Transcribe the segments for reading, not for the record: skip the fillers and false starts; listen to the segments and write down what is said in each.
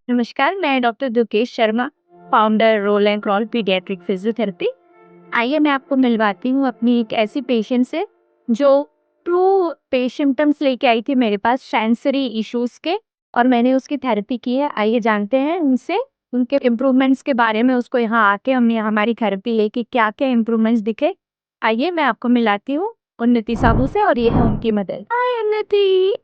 नमस्कार, मैं doctor Dukesh Sharma, founder roll and crawl paediatric physiotherapy. आइए मैं आपको मिलवाती हूँ अपनी एक ऐसी पेशेंट से जो ट्रू सिम्पटम्स लेके आई थी मेरे पास सेंसरी इश्यूज के, और मैंने उसकी थेरेपी की है। आइए जानते हैं उनसे उनके इम्प्रूवमेंट्स के बारे में। उसको यहाँ आके हमने हमारी थेरेपी लेके क्या-क्या इम्प्रूवमेंट्स दिखे। आइए मैं आपको मिलाती हूँ उन्नति साबू से, और ये है उनकी मदर। हाय उन्नति।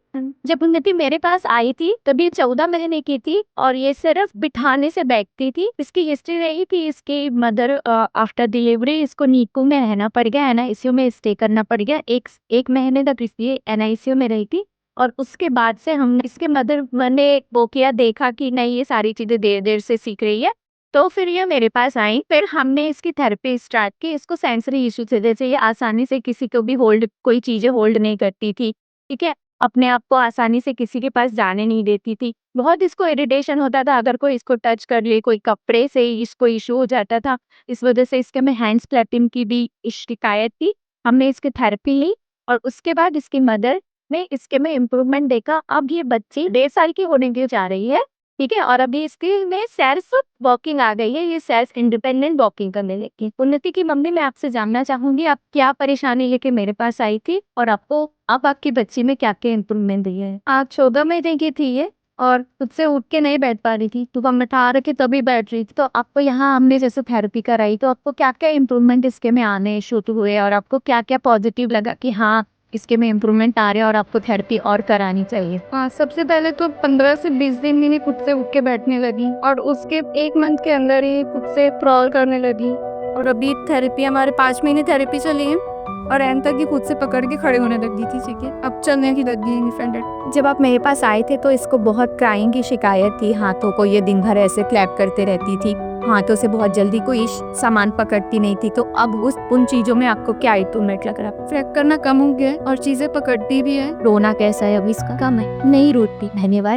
जब उन्नति मेरे पास आई थी तब ये 14 महीने की थी और ये सिर्फ बिठाने से बैठती थी। इसकी हिस्ट्री रही कि इसकी मदर आफ्टर डिलीवरी इसको नीकू में रहना पड़ गया, एनआईसीयू में स्टे करना पड़ गया। एक महीने तक ये एनआईसीयू में रही थी। और उसके बाद से हमने इसके मदर ने वो किया, देखा कि नहीं ये सारी चीजें देर देर से सीख रही है, तो फिर ये मेरे पास आई। फिर हमने इसकी थेरेपी स्टार्ट की। इसको सेंसरी इशू थे, जैसे ये आसानी से किसी को भी कोई चीजें होल्ड नहीं करती थी, ठीक है। अपने आप को आसानी से किसी के पास जाने नहीं देती थी। बहुत इसको इरिटेशन होता था अगर कोई इसको टच कर ले, कोई कपड़े से इसको इशू हो जाता था। इस वजह से इसके में हैंड्स क्लैपिंग की भी शिकायत थी। हमने इसकी थेरेपी ली और उसके बाद इसकी मदर ने इसके में इम्प्रूवमेंट देखा। अब ये बच्ची 1.5 साल की होने के जा रही है, ठीक है। और अभी इसके में सेल्फ वॉकिंग आ गई है, ये सेल्फ इंडिपेंडेंट वॉकिंग करने लगी। उन्नति की मम्मी, मैं आपसे जानना चाहूंगी आप क्या परेशानी लेके मेरे पास आई थी और आपको अब आपकी बच्ची में क्या क्या इम्प्रूवमेंट दिए है। आज 14 महीने की थी ये और खुद से उठ के नहीं बैठ पा रही थी, तो हम बैठा रखे तभी बैठ रही थी। तो आपको यहाँ हमने जैसे थेरेपी कराई तो आपको क्या क्या इम्प्रूवमेंट इसके में आने शुरू हुए और आपको क्या क्या पॉजिटिव लगा कि हाँ इसके में इम्प्रूवमेंट आ रहे हैं और आपको थेरेपी और करानी चाहिए। हाँ, सबसे पहले तो 15 से 20 दिन में ही खुद से उठ के बैठने लगी और उसके 1 मंथ के अंदर ही खुद से क्रॉल करने लगी। और अभी थेरेपी हमारे 5 महीने थेरेपी चली है और एंड तक ही खुद से पकड़ के खड़े होने लगी थी, ठीक है। अब चलने की लगी है इंडिपेंडेंट। जब आप मेरे पास आए थे तो इसको बहुत क्राइंग की शिकायत थी, हाथों को ये दिन भर ऐसे क्लैप करते रहती थी, हाथों से बहुत जल्दी कोई सामान पकड़ती नहीं थी। तो अब उन चीजों में आपको क्या इम्प्रूवमेंट लग रहा है? फ्रैक करना कम हो गया है और चीजें पकड़ती भी है। रोना कैसा है अभी इसका? कम है, नहीं रोती। धन्यवाद।